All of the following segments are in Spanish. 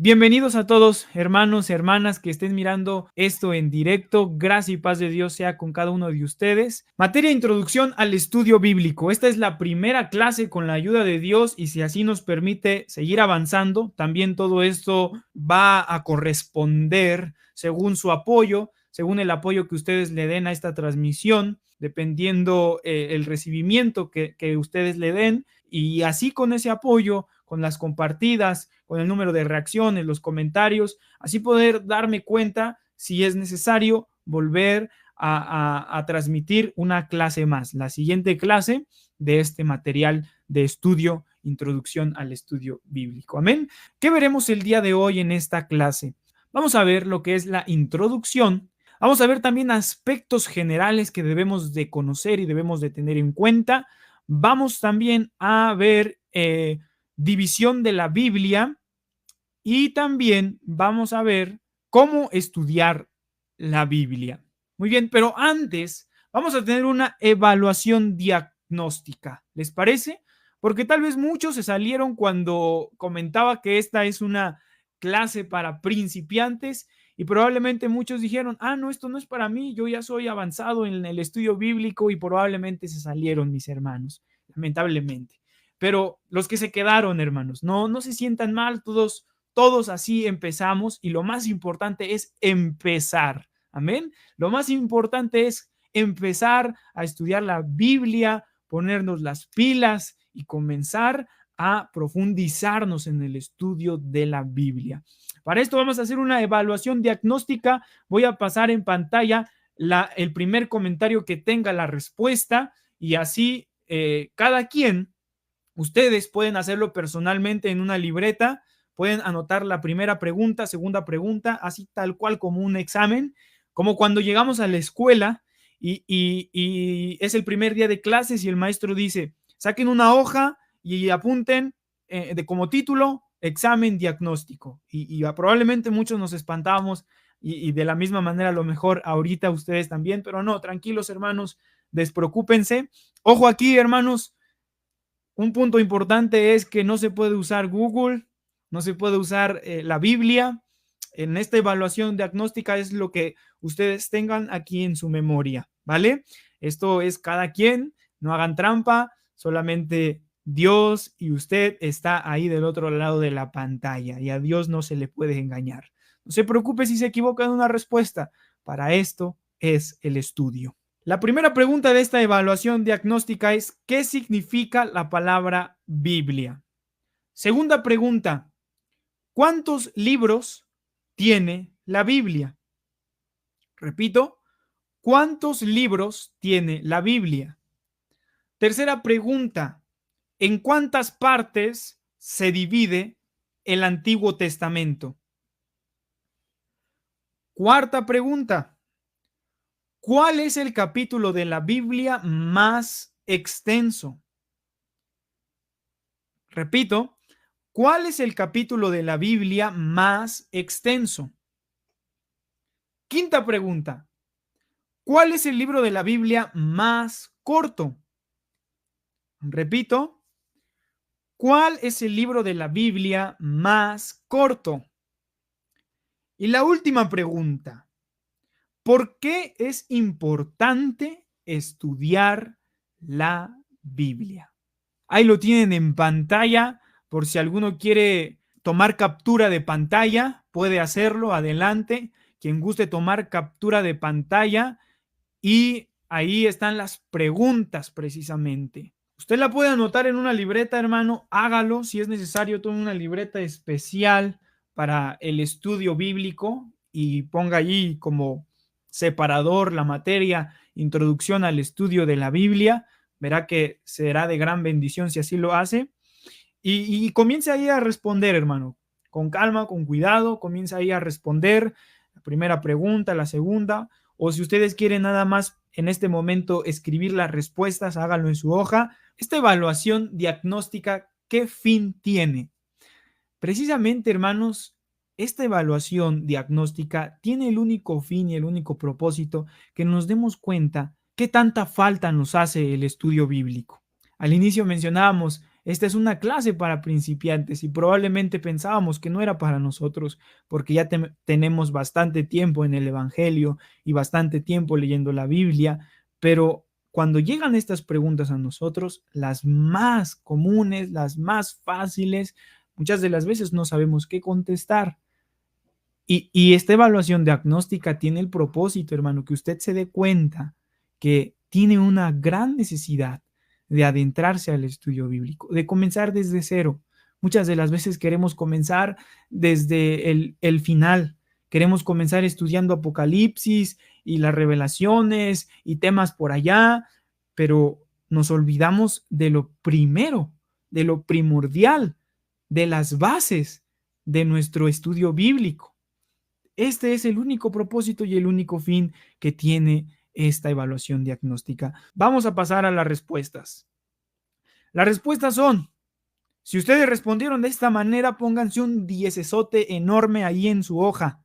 Bienvenidos a todos, hermanos y hermanas que estén mirando esto en directo. Gracia y paz de Dios sea con cada uno de ustedes. Materia Introducción al Estudio Bíblico. Esta es la primera clase con la ayuda de Dios y si así nos permite seguir avanzando, también todo esto va a corresponder según su apoyo, según el apoyo que ustedes le den a esta transmisión, dependiendo el recibimiento que ustedes le den. Y así con ese apoyo, con las compartidas, con el número de reacciones, los comentarios, así poder darme cuenta si es necesario volver a transmitir una clase más, la siguiente clase de este material de estudio, Introducción al Estudio Bíblico. Amén. ¿Qué veremos el día de hoy en esta clase? Vamos a ver lo que es la introducción. Vamos a ver también aspectos generales que debemos de conocer y debemos de tener en cuenta. Vamos también a ver división de la Biblia y también vamos a ver cómo estudiar la Biblia. Muy bien, pero antes vamos a tener una evaluación diagnóstica. ¿Les parece? Porque tal vez muchos se salieron cuando comentaba que esta es una clase para principiantes y probablemente muchos dijeron, no, esto no es para mí, yo ya soy avanzado en el estudio bíblico y probablemente se salieron mis hermanos, lamentablemente. Pero los que se quedaron, hermanos, no se sientan mal, todos así empezamos y lo más importante es empezar. Amén. Lo más importante es empezar a estudiar la Biblia, ponernos las pilas y comenzar a profundizarnos en el estudio de la Biblia. Para esto vamos a hacer una evaluación diagnóstica. Voy a pasar en pantalla el primer comentario que tenga la respuesta y así cada quien, ustedes pueden hacerlo personalmente en una libreta, pueden anotar la primera pregunta, segunda pregunta, así tal cual como un examen, como cuando llegamos a la escuela y es el primer día de clases y el maestro dice, saquen una hoja y apunten como título, examen diagnóstico. Y probablemente muchos nos espantábamos y de la misma manera a lo mejor ahorita ustedes también, pero no, tranquilos hermanos, despreocúpense. Ojo aquí hermanos, un punto importante es que no se puede usar Google, no se puede usar la Biblia. En esta evaluación diagnóstica es lo que ustedes tengan aquí en su memoria, ¿vale? Esto es cada quien, no hagan trampa, solamente Dios y usted está ahí del otro lado de la pantalla y a Dios no se le puede engañar. No se preocupe si se equivoca en una respuesta, para esto es el estudio. La primera pregunta de esta evaluación diagnóstica es, ¿qué significa la palabra Biblia? Segunda pregunta, ¿cuántos libros tiene la Biblia? Repito, ¿cuántos libros tiene la Biblia? Tercera pregunta, ¿en cuántas partes se divide el Antiguo Testamento? Cuarta pregunta, ¿cuál es el capítulo de la Biblia más extenso? Repito, ¿cuál es el capítulo de la Biblia más extenso? Quinta pregunta, ¿cuál es el libro de la Biblia más corto? Repito, ¿cuál es el libro de la Biblia más corto? Y la última pregunta, ¿por qué es importante estudiar la Biblia? Ahí lo tienen en pantalla, por si alguno quiere tomar captura de pantalla, puede hacerlo, adelante. Quien guste tomar captura de pantalla y ahí están las preguntas precisamente. Usted la puede anotar en una libreta, hermano, hágalo. Si es necesario, tome una libreta especial para el estudio bíblico y ponga allí como separador la materia Introducción al Estudio de la Biblia. Verá que será de gran bendición si así lo hace. Y comience ahí a responder, hermano. Con calma, con cuidado, comienza ahí a responder la primera pregunta, la segunda. O si ustedes quieren nada más en este momento escribir las respuestas, háganlo en su hoja. Esta evaluación diagnóstica, ¿qué fin tiene? Precisamente, hermanos, esta evaluación diagnóstica tiene el único fin y el único propósito que nos demos cuenta qué tanta falta nos hace el estudio bíblico. Al inicio mencionábamos Esta es una clase para principiantes y probablemente pensábamos que no era para nosotros porque ya tenemos bastante tiempo en el Evangelio y bastante tiempo leyendo la Biblia, pero cuando llegan estas preguntas a nosotros, las más comunes, las más fáciles, muchas de las veces no sabemos qué contestar. Y esta evaluación diagnóstica tiene el propósito, hermano, que usted se dé cuenta que tiene una gran necesidad de adentrarse al estudio bíblico, de comenzar desde cero. Muchas de las veces queremos comenzar desde el final. Queremos comenzar estudiando Apocalipsis y las revelaciones y temas por allá, pero nos olvidamos de lo primero, de lo primordial, de las bases de nuestro estudio bíblico. Este es el único propósito y el único fin que tiene esta evaluación diagnóstica. Vamos a pasar a las respuestas. Las respuestas son, si ustedes respondieron de esta manera, pónganse un diecesote enorme ahí en su hoja.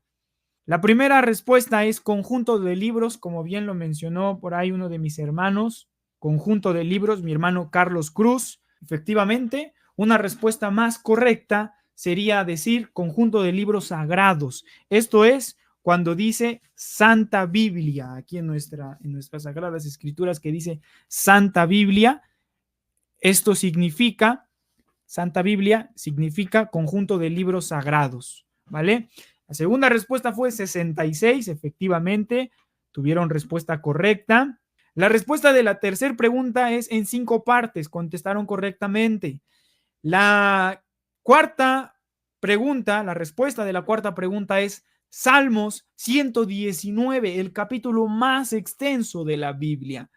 La primera respuesta es conjunto de libros, como bien lo mencionó por ahí uno de mis hermanos, conjunto de libros, mi hermano Carlos Cruz. Efectivamente, una respuesta más correcta sería decir conjunto de libros sagrados. Esto es cuando dice Santa Biblia, aquí en nuestras Sagradas Escrituras que dice Santa Biblia, esto significa, Santa Biblia significa conjunto de libros sagrados, ¿vale? La segunda respuesta fue 66, efectivamente, tuvieron respuesta correcta. La respuesta de la tercera pregunta es en 5 partes, contestaron correctamente. La cuarta pregunta, la respuesta de la cuarta pregunta es Salmos 119, el capítulo más extenso de la Biblia,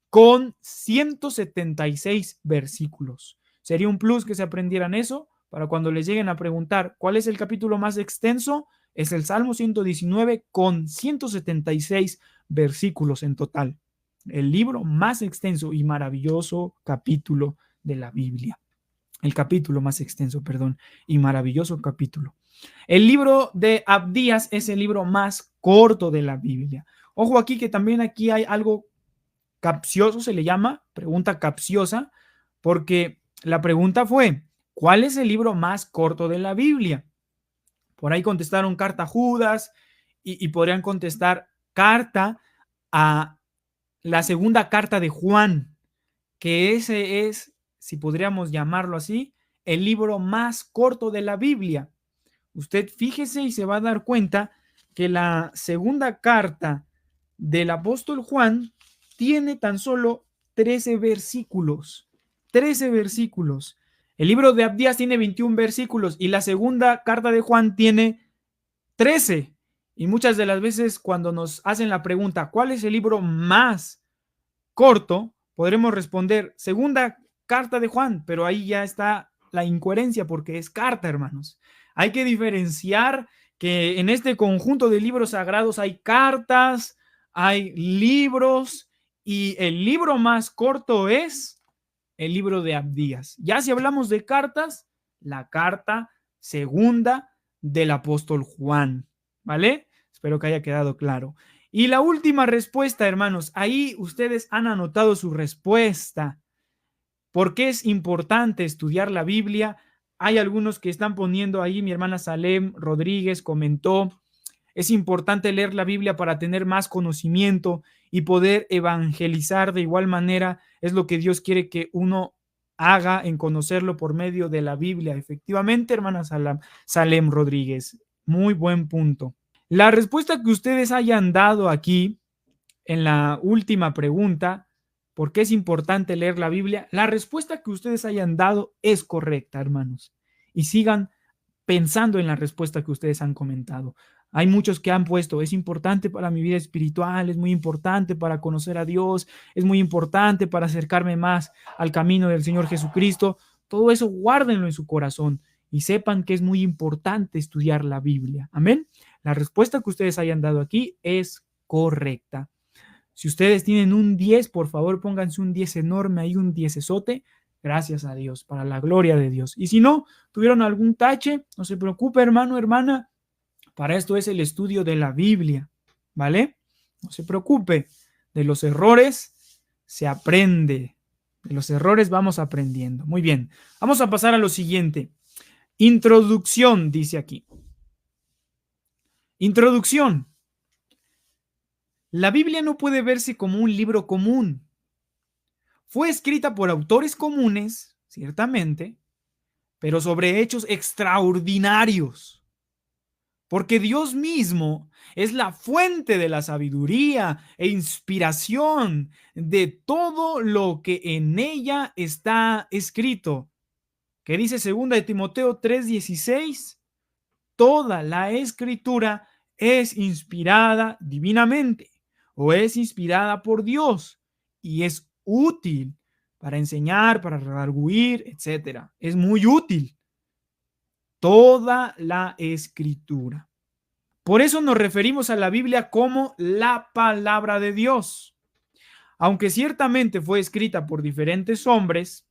con 176 versículos. Sería un plus que se aprendieran eso para cuando les lleguen a preguntar cuál es el capítulo más extenso, es el Salmo 119 con 176 versículos en total. El libro más extenso y maravilloso capítulo de la Biblia. El capítulo más extenso, perdón, y maravilloso capítulo. El libro de Abdías es el libro más corto de la Biblia. Ojo aquí que también aquí hay algo capcioso, se le llama, pregunta capciosa, porque la pregunta fue, ¿cuál es el libro más corto de la Biblia? Por ahí contestaron carta a Judas y podrían contestar carta a la segunda carta de Juan, que ese es, si podríamos llamarlo así, el libro más corto de la Biblia. Usted fíjese y se va a dar cuenta que la segunda carta del apóstol Juan tiene tan solo 13 versículos. 13 versículos. El libro de Abdías tiene 21 versículos y la segunda carta de Juan tiene 13. Y muchas de las veces cuando nos hacen la pregunta, ¿cuál es el libro más corto? Podremos responder, segunda carta de Juan, pero ahí ya está la incoherencia porque es carta, hermanos. Hay que diferenciar que en este conjunto de libros sagrados hay cartas, hay libros y el libro más corto es el libro de Abdías. Ya si hablamos de cartas, la carta segunda del apóstol Juan, ¿vale? Espero que haya quedado claro. Y la última respuesta, hermanos, ahí ustedes han anotado su respuesta. ¿Por qué es importante estudiar la Biblia? Hay algunos que están poniendo ahí, mi hermana Salem Rodríguez comentó, es importante leer la Biblia para tener más conocimiento y poder evangelizar de igual manera. Es lo que Dios quiere que uno haga en conocerlo por medio de la Biblia. Efectivamente, hermana Salem Rodríguez, muy buen punto. La respuesta que ustedes hayan dado aquí en la última pregunta, ¿por qué es importante leer la Biblia? La respuesta que ustedes hayan dado es correcta, hermanos. Y sigan pensando en la respuesta que ustedes han comentado. Hay muchos que han puesto, es importante para mi vida espiritual, es muy importante para conocer a Dios, es muy importante para acercarme más al camino del Señor Jesucristo. Todo eso guárdenlo en su corazón y sepan que es muy importante estudiar la Biblia. Amén. La respuesta que ustedes hayan dado aquí es correcta. Si ustedes tienen un 10, por favor pónganse un 10 enorme ahí, un 10esote. Gracias a Dios, para la gloria de Dios. Y si no, tuvieron algún tache, no se preocupe, hermano, hermana. Para esto es el estudio de la Biblia, ¿vale? No se preocupe. De los errores se aprende. De los errores vamos aprendiendo. Muy bien, vamos a pasar a lo siguiente. Introducción, dice aquí. Introducción. La Biblia no puede verse como un libro común. Fue escrita por autores comunes, ciertamente, pero sobre hechos extraordinarios. Porque Dios mismo es la fuente de la sabiduría e inspiración de todo lo que en ella está escrito. ¿Qué dice 2 Timoteo 3:16? Toda la escritura es inspirada divinamente o es inspirada por Dios y es útil para enseñar, para redarguir, etcétera. Es muy útil toda la escritura. Por eso nos referimos a la Biblia como la palabra de Dios. Aunque ciertamente fue escrita por diferentes hombres,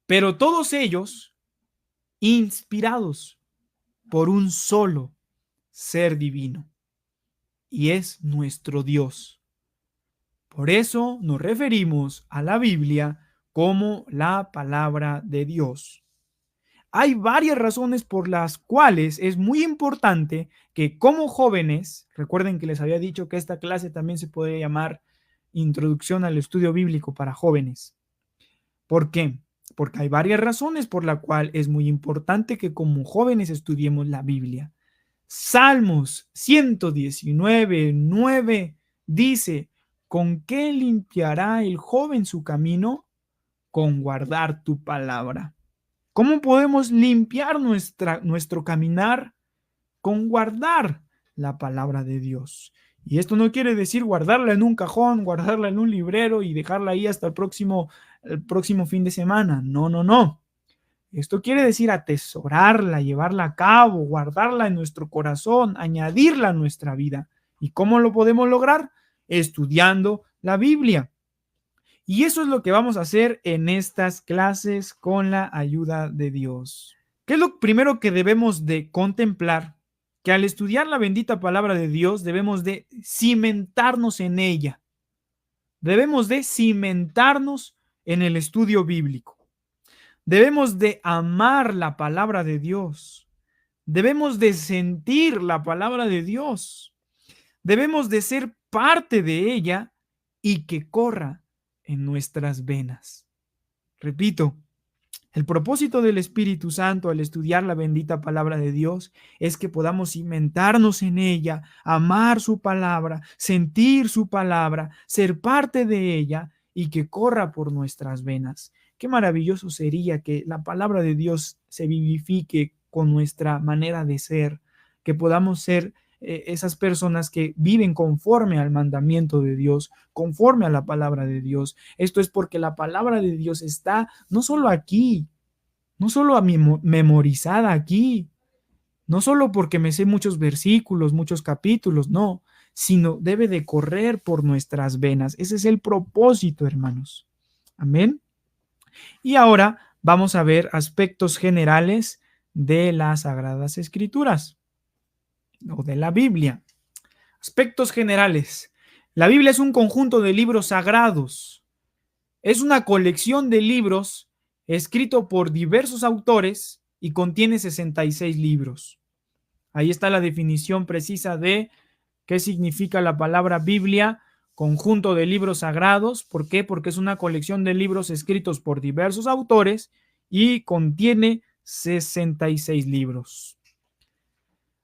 pero todos ellos inspirados por un solo ser divino, y es nuestro Dios. Por eso nos referimos a la Biblia como la palabra de Dios. Hay varias razones por las cuales es muy importante que como jóvenes, recuerden que les había dicho que esta clase también se puede llamar Introducción al Estudio Bíblico para Jóvenes. ¿Por qué? Porque hay varias razones por las cuales es muy importante que como jóvenes estudiemos la Biblia. Salmos 119:9 dice, ¿con qué limpiará el joven su camino? Con guardar tu palabra. ¿Cómo podemos limpiar nuestro caminar? Con guardar la palabra de Dios. Y esto no quiere decir guardarla en un cajón, guardarla en un librero y dejarla ahí hasta el próximo fin de semana. No, no, no. Esto quiere decir atesorarla, llevarla a cabo, guardarla en nuestro corazón, añadirla a nuestra vida. ¿Y cómo lo podemos lograr? Estudiando la Biblia. Y eso es lo que vamos a hacer en estas clases con la ayuda de Dios. ¿Qué es lo primero que debemos de contemplar? Que al estudiar la bendita palabra de Dios debemos de cimentarnos en ella. Debemos de cimentarnos en el estudio bíblico. Debemos de amar la palabra de Dios. Debemos de sentir la palabra de Dios. Debemos de ser parte de ella y que corra en nuestras venas. Repito, el propósito del Espíritu Santo al estudiar la bendita palabra de Dios es que podamos cimentarnos en ella, amar su palabra, sentir su palabra, ser parte de ella y que corra por nuestras venas. Qué maravilloso sería que la palabra de Dios se vivifique con nuestra manera de ser, que podamos ser esas personas que viven conforme al mandamiento de Dios, conforme a la palabra de Dios. Esto es porque la palabra de Dios está no solo aquí, no solo memorizada aquí, no solo porque me sé muchos versículos, muchos capítulos, no, sino debe de correr por nuestras venas. Ese es el propósito, hermanos. Amén. Y ahora vamos a ver aspectos generales de las Sagradas Escrituras o de la Biblia. Aspectos generales. La Biblia es un conjunto de libros sagrados. Es una colección de libros escrito por diversos autores y contiene 66 libros. Ahí está la definición precisa de qué significa la palabra Biblia, conjunto de libros sagrados. ¿Por qué? Porque es una colección de libros escritos por diversos autores y contiene 66 libros.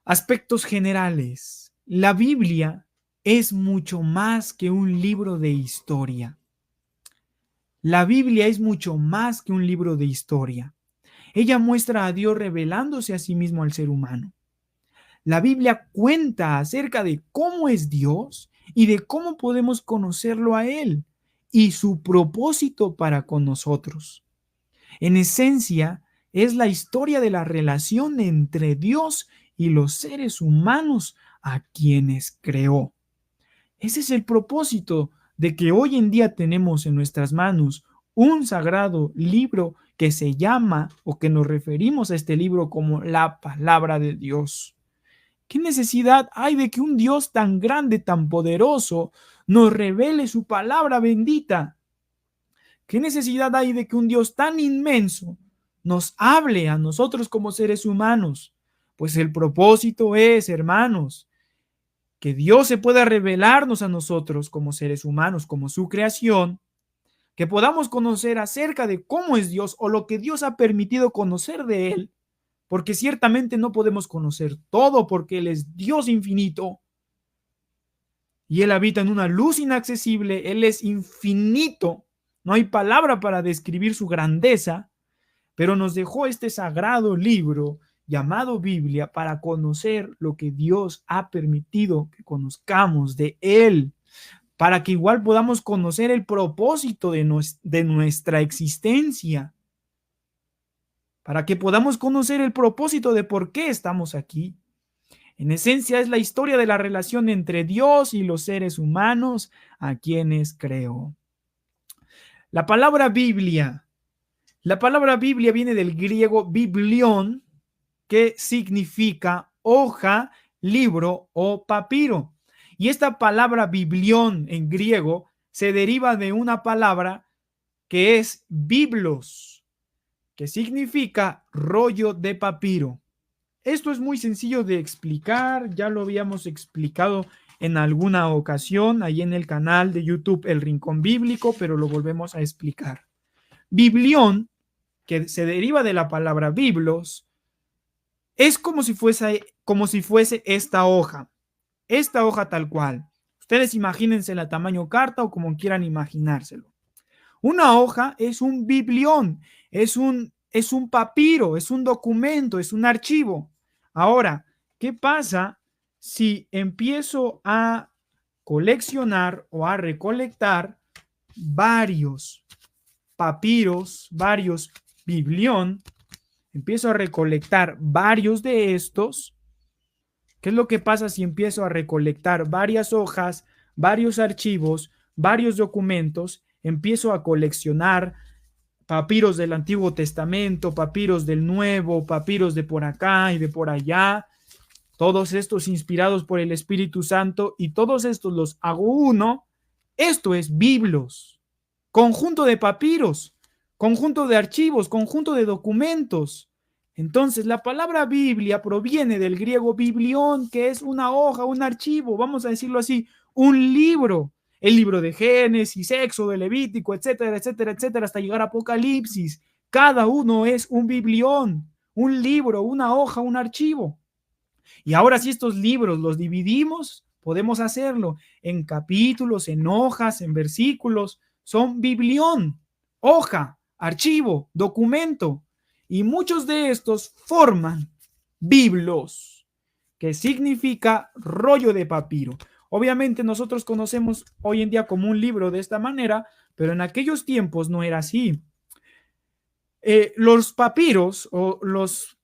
Aspectos generales. La Biblia es mucho más que un libro de historia. La Biblia es mucho más que un libro de historia. Ella muestra a Dios revelándose a sí mismo al ser humano. La Biblia cuenta acerca de cómo es Dios y de cómo podemos conocerlo a Él y su propósito para con nosotros. En esencia, es la historia de la relación entre Dios y los seres humanos a quienes creó. Ese es el propósito de que hoy en día tenemos en nuestras manos un sagrado libro que se llama o que nos referimos a este libro como la palabra de Dios. ¿Qué necesidad hay de que un Dios tan grande, tan poderoso, nos revele su palabra bendita? ¿Qué necesidad hay de que un Dios tan inmenso nos hable a nosotros como seres humanos? Pues el propósito es, hermanos, que Dios se pueda revelarnos a nosotros como seres humanos, como su creación, que podamos conocer acerca de cómo es Dios o lo que Dios ha permitido conocer de Él, porque ciertamente no podemos conocer todo porque Él es Dios infinito y Él habita en una luz inaccesible, Él es infinito, no hay palabra para describir su grandeza, pero nos dejó este sagrado libro llamado Biblia para conocer lo que Dios ha permitido que conozcamos de Él, para que igual podamos conocer el propósito de nuestra existencia, para que podamos conocer el propósito de por qué estamos aquí. En esencia es la historia de la relación entre Dios y los seres humanos a quienes creó. La palabra Biblia viene del griego biblión, que significa hoja, libro o papiro. Y esta palabra biblión en griego se deriva de una palabra que es biblos, que significa rollo de papiro. Esto es muy sencillo de explicar, ya lo habíamos explicado en alguna ocasión ahí en el canal de YouTube El Rincón Bíblico, pero lo volvemos a explicar. Biblión, que se deriva de la palabra biblos, es como si fuese esta hoja tal cual. Ustedes imagínense la tamaño carta o como quieran imaginárselo. Una hoja es un biblión, es un papiro, es un documento, es un archivo. Ahora, ¿qué pasa si empiezo a coleccionar o a recolectar varios papiros, varios biblión? Empiezo a recolectar varios de estos. ¿Qué es lo que pasa si empiezo a recolectar varias hojas, varios archivos, varios documentos? Empiezo a coleccionar papiros del Antiguo Testamento, papiros del Nuevo, papiros de por acá y de por allá, todos estos inspirados por el Espíritu Santo, y todos estos los hago uno. Esto es biblos, conjunto de papiros, conjunto de archivos, conjunto de documentos. Entonces, la palabra Biblia proviene del griego biblión, que es una hoja, un archivo, vamos a decirlo así, un libro. El libro de Génesis, Éxodo, Levítico, etcétera, etcétera, etcétera, hasta llegar a Apocalipsis. Cada uno es un biblión, un libro, una hoja, un archivo. Y ahora si estos libros los dividimos, podemos hacerlo en capítulos, en hojas, en versículos. Son biblión, hoja, archivo, documento. Y muchos de estos forman biblos, que significa rollo de papiro. Obviamente nosotros conocemos hoy en día como un libro de esta manera, pero en aquellos tiempos no era así. Los papiros o los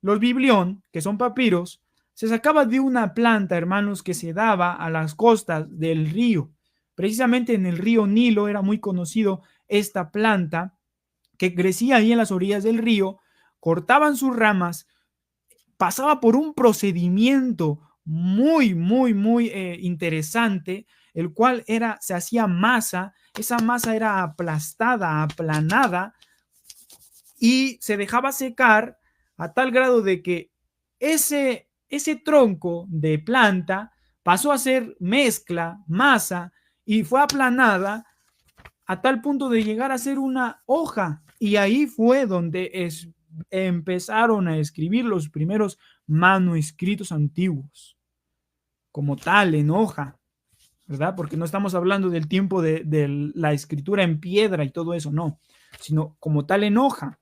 biblión, que son papiros, se sacaba de una planta, hermanos, que se daba a las costas del río. Precisamente en el río Nilo era muy conocido esta planta que crecía ahí en las orillas del río, cortaban sus ramas, pasaba por un procedimiento muy interesante, el cual se hacía masa, esa masa era aplastada, aplanada, y se dejaba secar a tal grado de que ese tronco de planta pasó a ser mezcla, masa, y fue aplanada a tal punto de llegar a ser una hoja. Y ahí fue donde empezaron a escribir los primeros manuscritos antiguos, como tal, en hoja, ¿verdad? Porque no estamos hablando del tiempo de la escritura en piedra y todo eso, no, sino como tal en hoja.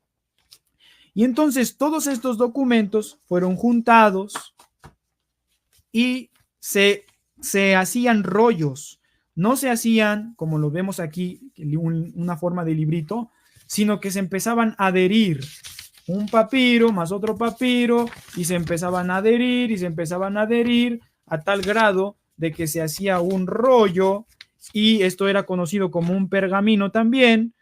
Y entonces todos estos documentos fueron juntados y se hacían rollos. No se hacían, como lo vemos aquí, una forma de librito, sino que se empezaban a adherir un papiro más otro papiro, y se empezaban a adherir y se empezaban a adherir a tal grado de que se hacía un rollo, y esto era conocido como un pergamino también,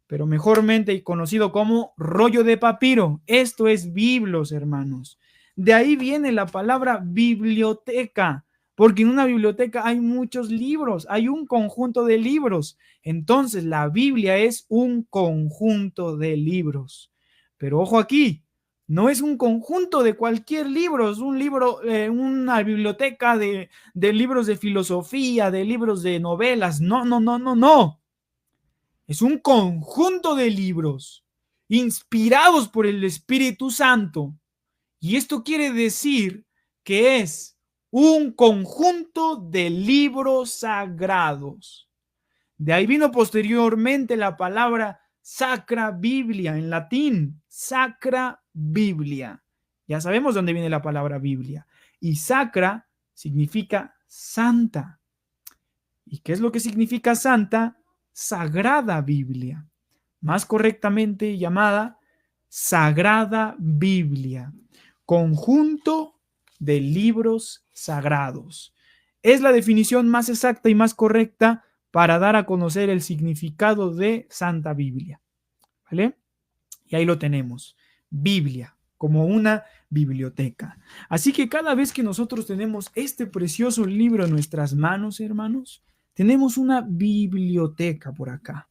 pero mejormente conocido como rollo de papiro. Esto es biblos, hermanos. De ahí viene la palabra biblioteca, porque en una biblioteca hay muchos libros, hay un conjunto de libros. Entonces, la Biblia es un conjunto de libros. Pero ojo aquí, no es un conjunto de cualquier libro, es un libro, una biblioteca de libros de filosofía, de libros de novelas. No, no, no, no, no. Es un conjunto de libros inspirados por el Espíritu Santo. Y esto quiere decir que es un conjunto de libros sagrados. De ahí vino posteriormente la palabra Sacra Biblia en latín, Sacra Biblia. Ya sabemos dónde viene la palabra Biblia. Y sacra significa santa. ¿Y qué es lo que significa santa? Sagrada Biblia. Más correctamente llamada Sagrada Biblia. Conjunto de libros sagrados. Es la definición más exacta y más correcta para dar a conocer el significado de Santa Biblia. ¿Vale? Y ahí lo tenemos. Biblia, como una biblioteca. Así que cada vez que nosotros tenemos este precioso libro en nuestras manos, hermanos, tenemos una biblioteca por acá.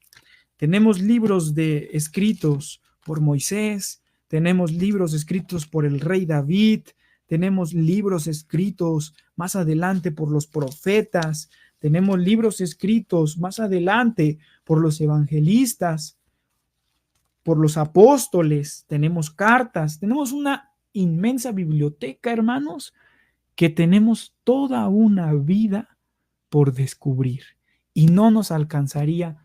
Tenemos libros escritos por Moisés, tenemos libros escritos por el rey David, tenemos libros escritos más adelante por los profetas, tenemos libros escritos más adelante por los evangelistas, por los apóstoles, tenemos cartas, tenemos una inmensa biblioteca, hermanos, que tenemos toda una vida por descubrir y no nos alcanzaría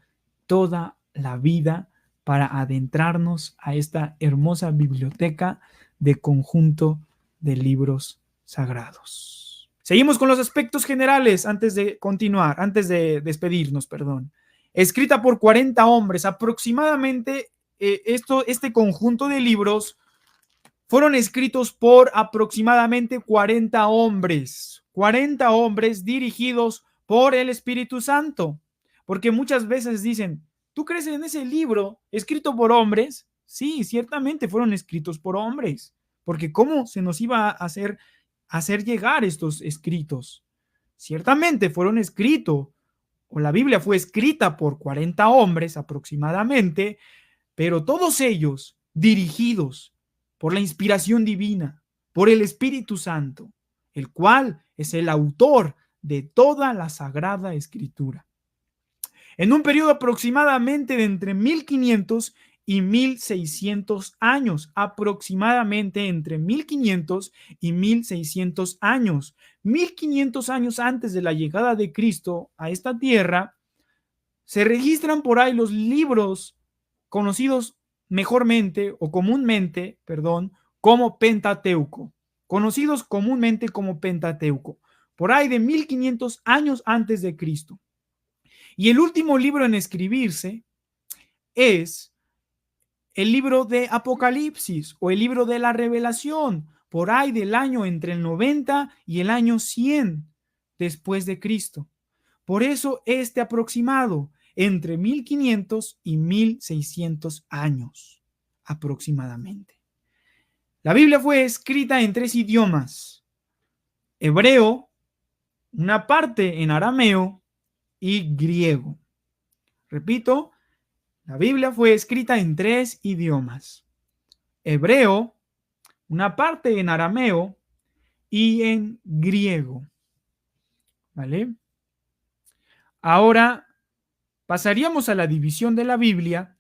toda la vida para adentrarnos a esta hermosa biblioteca de conjunto de libros sagrados. Seguimos con los aspectos generales antes de continuar, antes de despedirnos, perdón. Escrita por 40 hombres, aproximadamente este conjunto de libros fueron escritos por aproximadamente 40 hombres dirigidos por el Espíritu Santo. Porque muchas veces dicen, ¿tú crees en ese libro escrito por hombres? Sí, ciertamente fueron escritos por hombres. Porque ¿cómo se nos iba a hacer llegar estos escritos? Ciertamente fueron escritos, o la Biblia fue escrita por 40 hombres aproximadamente, pero todos ellos dirigidos por la inspiración divina, por el Espíritu Santo, el cual es el autor de toda la Sagrada Escritura. En un periodo aproximadamente de entre 1500 y 1600 años, aproximadamente entre 1500 y 1600 años. 1500 años antes de la llegada de Cristo a esta tierra, se registran por ahí los libros conocidos mejormente o comúnmente, perdón, como Pentateuco, conocidos comúnmente como Pentateuco, por ahí de 1500 años antes de Cristo. Y el último libro en escribirse es el libro de Apocalipsis o el libro de la Revelación, por ahí del año entre el 90 y el año 100 después de Cristo. Por eso este aproximado, entre 1500 y 1600 años aproximadamente. La Biblia fue escrita en 3 idiomas: hebreo, una parte en arameo y griego. Repito, la Biblia fue escrita en 3 idiomas: hebreo, una parte en arameo y en griego. ¿Vale? Ahora pasaríamos a la división de la Biblia,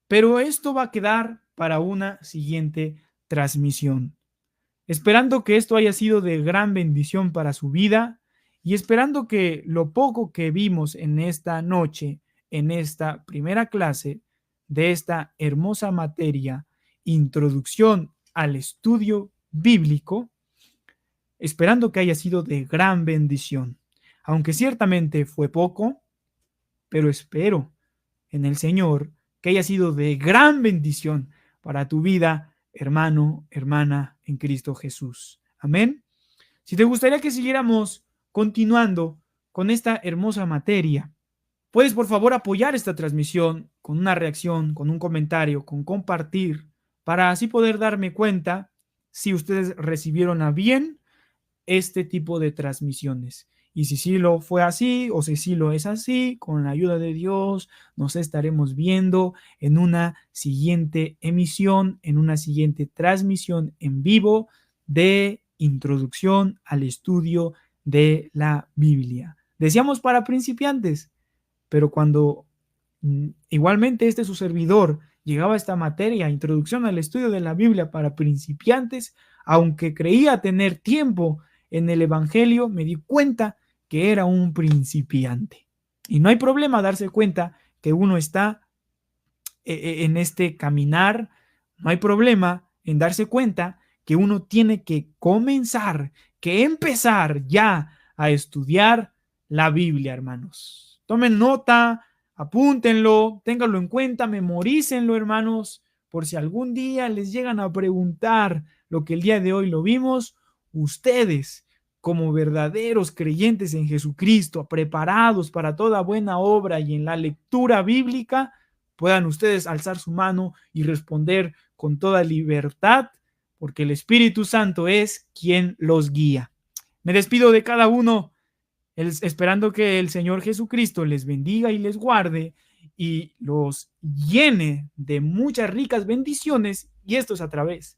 pero esto va a quedar para una siguiente transmisión. Esperando que esto haya sido de gran bendición para su vida y esperando que lo poco que vimos en esta noche, en esta primera clase de esta hermosa materia, Introducción al Estudio Bíblico, esperando que haya sido de gran bendición. Aunque ciertamente fue poco, pero espero en el Señor que haya sido de gran bendición para tu vida, hermano, hermana, en Cristo Jesús. Amén. Si te gustaría que siguiéramos continuando con esta hermosa materia, puedes por favor apoyar esta transmisión con una reacción, con un comentario, con compartir, para así poder darme cuenta si ustedes recibieron a bien este tipo de transmisiones. Y si sí lo fue así, o si sí lo es así, con la ayuda de Dios, nos estaremos viendo en una siguiente emisión, en una siguiente transmisión en vivo de Introducción al Estudio de la Biblia. Decíamos para principiantes, pero cuando igualmente este su servidor llegaba a esta materia, Introducción al Estudio de la Biblia para principiantes, aunque creía tener tiempo en el Evangelio, me di cuenta que era un principiante. Y no hay problema darse cuenta que uno está en este caminar, no hay problema en darse cuenta que uno tiene que comenzar, que empezar ya a estudiar la Biblia, hermanos. Tomen nota, apúntenlo, ténganlo en cuenta, memorícenlo, hermanos, por si algún día les llegan a preguntar lo que el día de hoy lo vimos, ustedes, como verdaderos creyentes en Jesucristo, preparados para toda buena obra y en la lectura bíblica, puedan ustedes alzar su mano y responder con toda libertad, porque el Espíritu Santo es quien los guía. Me despido de cada uno, esperando que el Señor Jesucristo les bendiga y les guarde y los llene de muchas ricas bendiciones, y esto es a través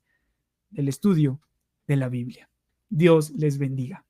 del estudio de la Biblia. Dios les bendiga.